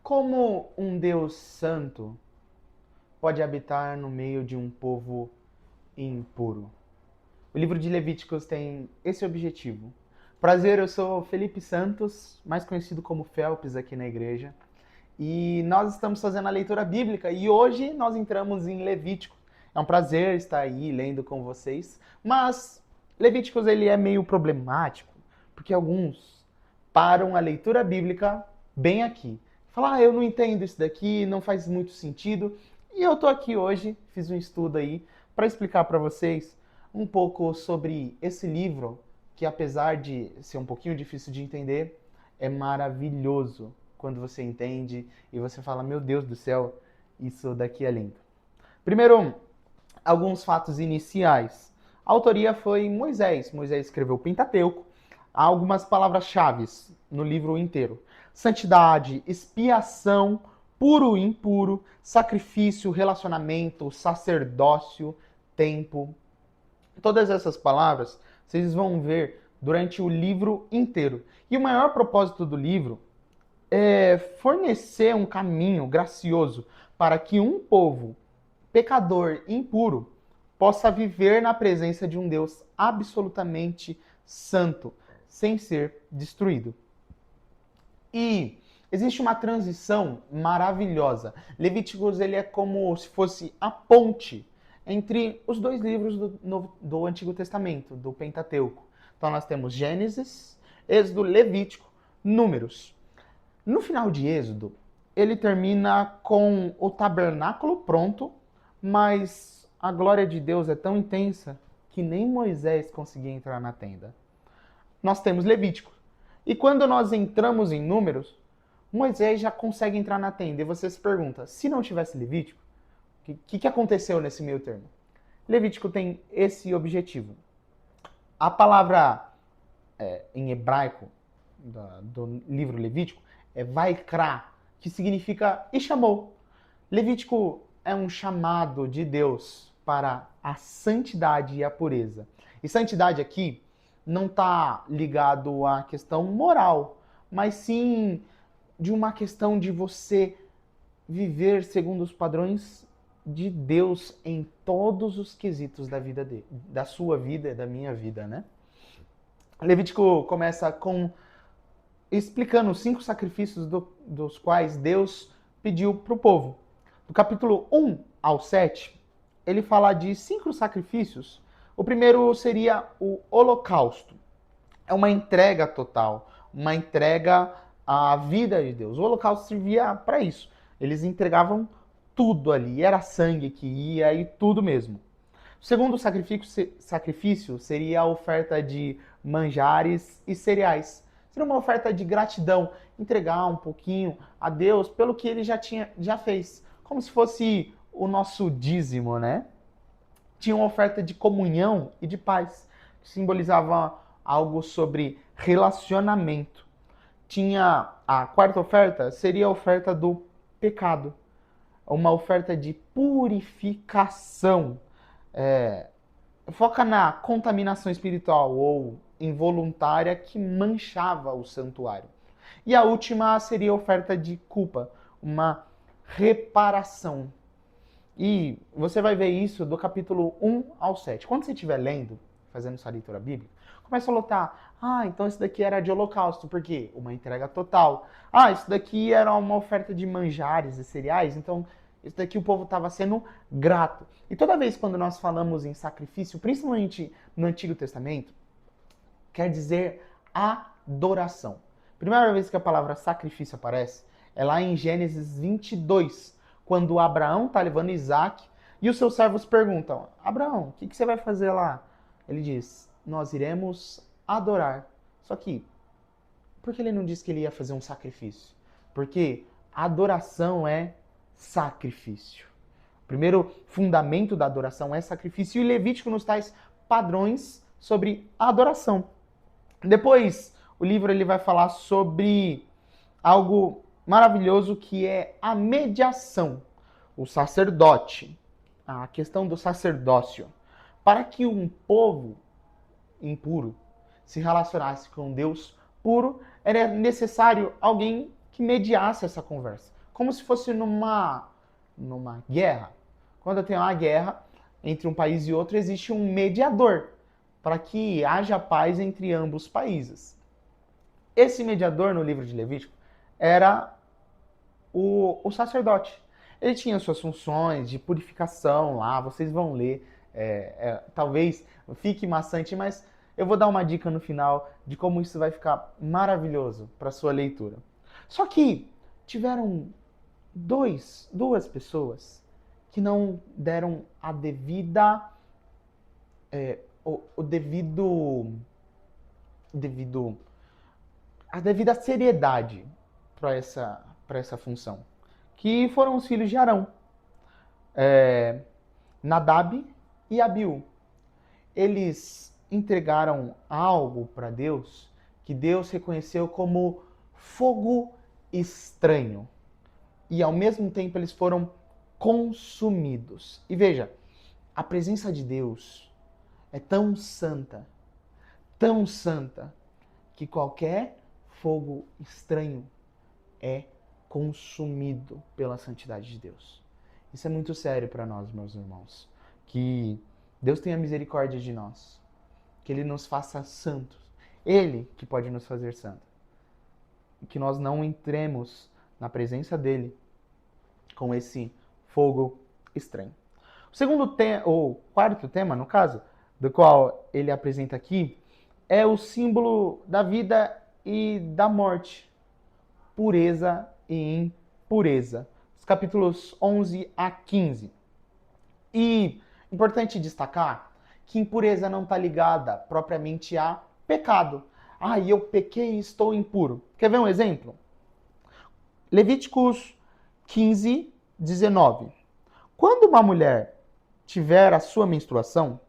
Como um Deus santo pode habitar no meio de um povo impuro? O livro de Levíticos tem esse objetivo. Prazer, eu sou Felipe Santos, mais conhecido como Phelps aqui na igreja. E nós estamos fazendo a leitura bíblica e hoje nós entramos em Levítico. É um prazer estar aí lendo com vocês, mas Levíticos ele é meio problemático, porque alguns param a leitura bíblica bem aqui. Falam, eu não entendo isso daqui, não faz muito sentido. E eu tô aqui hoje, fiz um estudo aí para explicar para vocês um pouco sobre esse livro, que apesar de ser um pouquinho difícil de entender, é maravilhoso quando você entende e você fala, meu Deus do céu, isso daqui é lindo. Primeiro, alguns fatos iniciais. A autoria foi Moisés. Moisés escreveu o Pentateuco. Há algumas palavras-chave no livro inteiro. Santidade, expiação, puro e impuro, sacrifício, relacionamento, sacerdócio, tempo. Todas essas palavras vocês vão ver durante o livro inteiro. E o maior propósito do livro é fornecer um caminho gracioso para que um povo pecador impuro possa viver na presença de um Deus absolutamente santo, sem ser destruído. E existe uma transição maravilhosa. Levíticos ele é como se fosse a ponte entre os dois livros do Antigo Testamento, do Pentateuco. Então nós temos Gênesis, Êxodo, Levítico, Números. No final de Êxodo, ele termina com o tabernáculo pronto, mas a glória de Deus é tão intensa que nem Moisés conseguia entrar na tenda. Nós temos Levítico. E quando nós entramos em Números, Moisés já consegue entrar na tenda. E você se pergunta, se não tivesse Levítico, o que aconteceu nesse meio termo? Levítico tem esse objetivo. A palavra em hebraico do livro Levítico é Vaikra, que significa e chamou. Levítico é um chamado de Deus para a santidade e a pureza. E santidade aqui não está ligado à questão moral, mas sim de uma questão de você viver segundo os padrões de Deus em todos os quesitos da vida dele, da sua vida e da minha vida, né? Levítico começa com explicando os 5 sacrifícios dos quais Deus pediu para o povo. Do capítulo 1 ao 7, ele fala de 5 sacrifícios. O primeiro seria o holocausto. É uma entrega total, uma entrega à vida de Deus. O holocausto servia para isso. Eles entregavam tudo ali, era sangue que ia e tudo mesmo. O segundo sacrifício seria a oferta de manjares e cereais. Seria uma oferta de gratidão, entregar um pouquinho a Deus pelo que ele já fez, como se fosse o nosso dízimo, né? Tinha uma oferta de comunhão e de paz, que simbolizava algo sobre relacionamento. Tinha a quarta oferta, seria a oferta do pecado, uma oferta de purificação. Foca na contaminação espiritual ou involuntária que manchava o santuário. E a última seria a oferta de culpa, uma reparação. E você vai ver isso do capítulo 1 ao 7. Quando você estiver lendo, fazendo sua leitura bíblica, começa a lotar. Então isso daqui era de holocausto, por quê? Uma entrega total. Isso daqui era uma oferta de manjares e cereais, então isso daqui o povo estava sendo grato. E toda vez quando nós falamos em sacrifício, principalmente no Antigo Testamento, quer dizer adoração. Primeira vez que a palavra sacrifício aparece é lá em Gênesis 22, quando Abraão está levando Isaac e os seus servos perguntam, Abraão, o que você vai fazer lá? Ele diz, nós iremos adorar. Só que, por que ele não disse que ele ia fazer um sacrifício? Porque adoração é sacrifício. O primeiro fundamento da adoração é sacrifício e Levítico nos traz padrões sobre a adoração. Depois, o livro ele vai falar sobre algo maravilhoso que é a mediação, o sacerdote, a questão do sacerdócio. Para que um povo impuro se relacionasse com Deus puro, era necessário alguém que mediasse essa conversa. como se fosse numa guerra. Quando tem uma guerra entre um país e outro, existe um mediador para que haja paz entre ambos os países. Esse mediador no livro de Levítico era o sacerdote. Ele tinha suas funções de purificação lá, vocês vão ler. Talvez fique maçante, mas eu vou dar uma dica no final de como isso vai ficar maravilhoso para sua leitura. Só que tiveram duas pessoas que não deram a devida a devida seriedade para essa função, que foram os filhos de Arão, Nadab e Abiú. Eles entregaram algo para Deus que Deus reconheceu como fogo estranho. E ao mesmo tempo eles foram consumidos. E veja, a presença de Deus é tão santa, que qualquer fogo estranho é consumido pela santidade de Deus. Isso é muito sério para nós, meus irmãos. Que Deus tenha misericórdia de nós. Que Ele nos faça santos. Ele que pode nos fazer santos. E que nós não entremos na presença dEle com esse fogo estranho. O quarto tema, no caso, do qual ele apresenta aqui, é o símbolo da vida e da morte. Pureza e impureza. Os capítulos 11 a 15. E importante destacar que impureza não está ligada propriamente a pecado. Eu pequei e estou impuro. Quer ver um exemplo? Levíticos 15, 19. Quando uma mulher tiver a sua menstruação,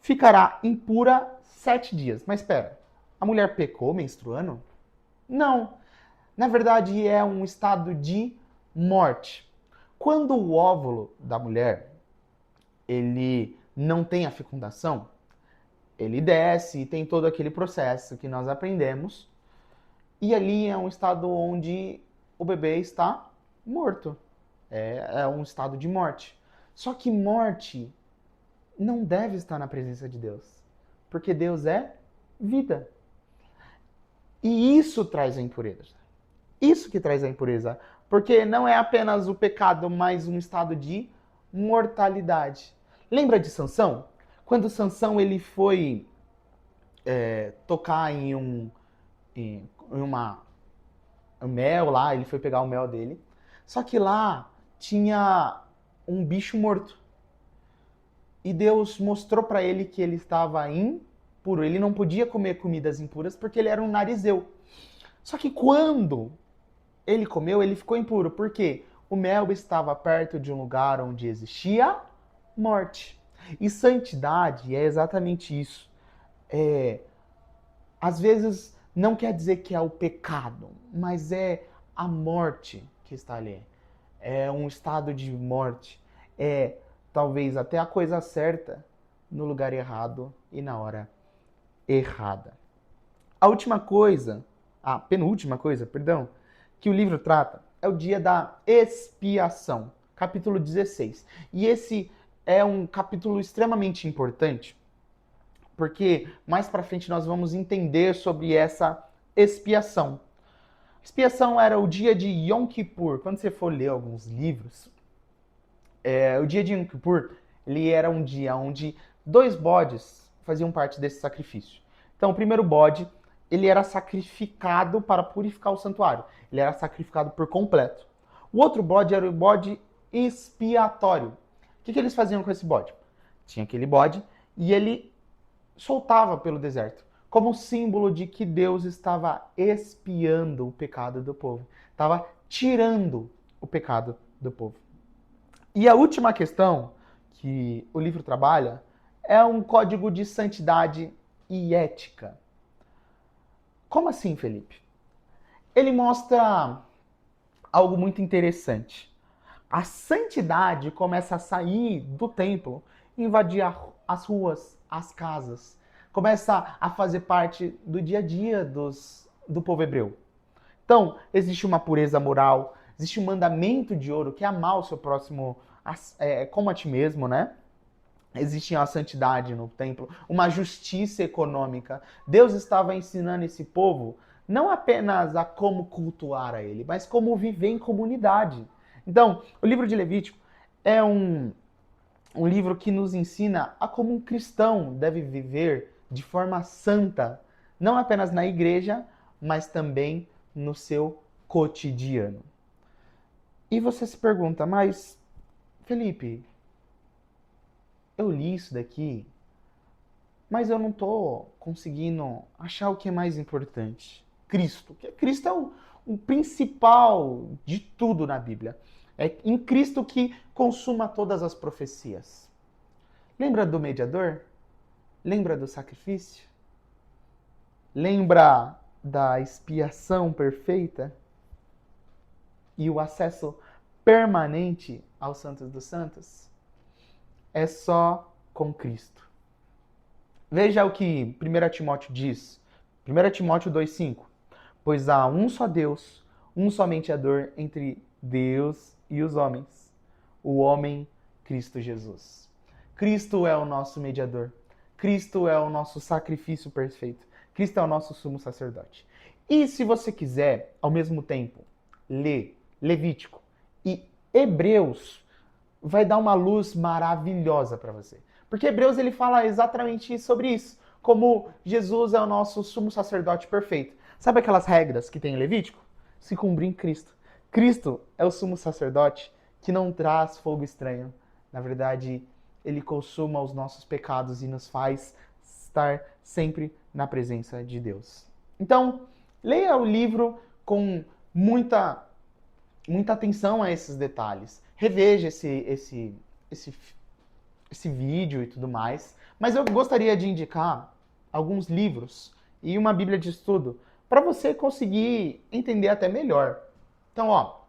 ficará impura 7 dias. Mas espera, a mulher pecou menstruando? Não. Na verdade, é um estado de morte. Quando o óvulo da mulher ele não tem a fecundação, ele desce e tem todo aquele processo que nós aprendemos. E ali é um estado onde o bebê está morto. É um estado de morte. Só que morte não deve estar na presença de Deus. Porque Deus é vida. E isso traz a impureza. Isso que traz a impureza. Porque não é apenas o pecado, mas um estado de mortalidade. Lembra de Sansão? Quando Sansão ele foi tocar em uma mel lá, ele foi pegar o mel dele. Só que lá tinha um bicho morto. E Deus mostrou para ele que ele estava impuro. Ele não podia comer comidas impuras porque ele era um narizeu. Só que quando ele comeu, ele ficou impuro. Por quê? O mel estava perto de um lugar onde existia morte. E santidade é exatamente isso. Às vezes não quer dizer que é o pecado, mas é a morte que está ali. É um estado de morte. É talvez até a coisa certa no lugar errado e na hora errada. A penúltima coisa, que o livro trata é o dia da expiação, capítulo 16. E esse é um capítulo extremamente importante, porque mais para frente nós vamos entender sobre essa expiação. Expiação era o dia de Yom Kippur. Quando você for ler alguns livros, o dia de Yom Kippur, ele era um dia onde 2 bodes faziam parte desse sacrifício. Então, o primeiro bode, ele era sacrificado para purificar o santuário. Ele era sacrificado por completo. O outro bode era o bode expiatório. O que eles faziam com esse bode? Tinha aquele bode e ele soltava pelo deserto, como símbolo de que Deus estava expiando o pecado do povo. Estava tirando o pecado do povo. E a última questão que o livro trabalha é um código de santidade e ética. Como assim, Felipe? Ele mostra algo muito interessante. A santidade começa a sair do templo, invadir as ruas, as casas. Começa a fazer parte do dia a dia do povo hebreu. Então, existe uma pureza moral, existe um mandamento de ouro, que é amar o seu próximo como a ti mesmo, né? Existe a santidade no templo, uma justiça econômica. Deus estava ensinando esse povo não apenas a como cultuar a ele, mas como viver em comunidade. Então, o livro de Levítico é um livro que nos ensina a como um cristão deve viver de forma santa, não apenas na igreja, mas também no seu cotidiano. E você se pergunta, mas Felipe, eu li isso daqui, mas eu não estou conseguindo achar o que é mais importante. Cristo. Cristo é o principal de tudo na Bíblia. É em Cristo que consuma todas as profecias. Lembra do mediador? Lembra do sacrifício? Lembra da expiação perfeita? E o acesso permanente aos Santos dos Santos? É só com Cristo. Veja o que 1 Timóteo diz. 1 Timóteo 2,5. Pois há um só Deus, um só mediador entre Deus e os homens, o homem Cristo Jesus. Cristo é o nosso mediador. Cristo é o nosso sacrifício perfeito. Cristo é o nosso sumo sacerdote. E se você quiser, ao mesmo tempo, ler Levítico e Hebreus, vai dar uma luz maravilhosa para você. Porque Hebreus ele fala exatamente sobre isso, como Jesus é o nosso sumo sacerdote perfeito. Sabe aquelas regras que tem em Levítico? Se cumprir em Cristo. Cristo é o sumo sacerdote que não traz fogo estranho. Na verdade, ele consuma os nossos pecados e nos faz estar sempre na presença de Deus. Então, leia o livro com muita atenção a esses detalhes. Reveja esse vídeo e tudo mais. Mas eu gostaria de indicar alguns livros e uma bíblia de estudo para você conseguir entender até melhor. Então, ó,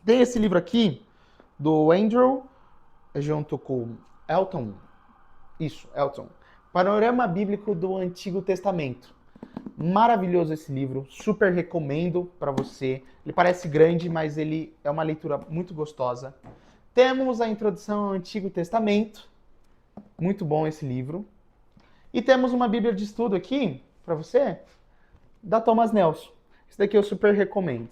tem esse livro aqui do Andrew junto com Elton. Isso, Elton. Panorama Bíblico do Antigo Testamento. Maravilhoso esse livro, super recomendo para você. Ele parece grande, mas ele é uma leitura muito gostosa. Temos a Introdução ao Antigo Testamento, muito bom esse livro. E temos uma Bíblia de estudo aqui para você, da Thomas Nelson. Esse daqui eu super recomendo.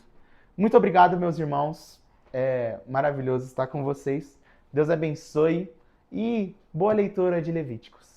Muito obrigado, meus irmãos. É maravilhoso estar com vocês. Deus abençoe e boa leitura de Levíticos.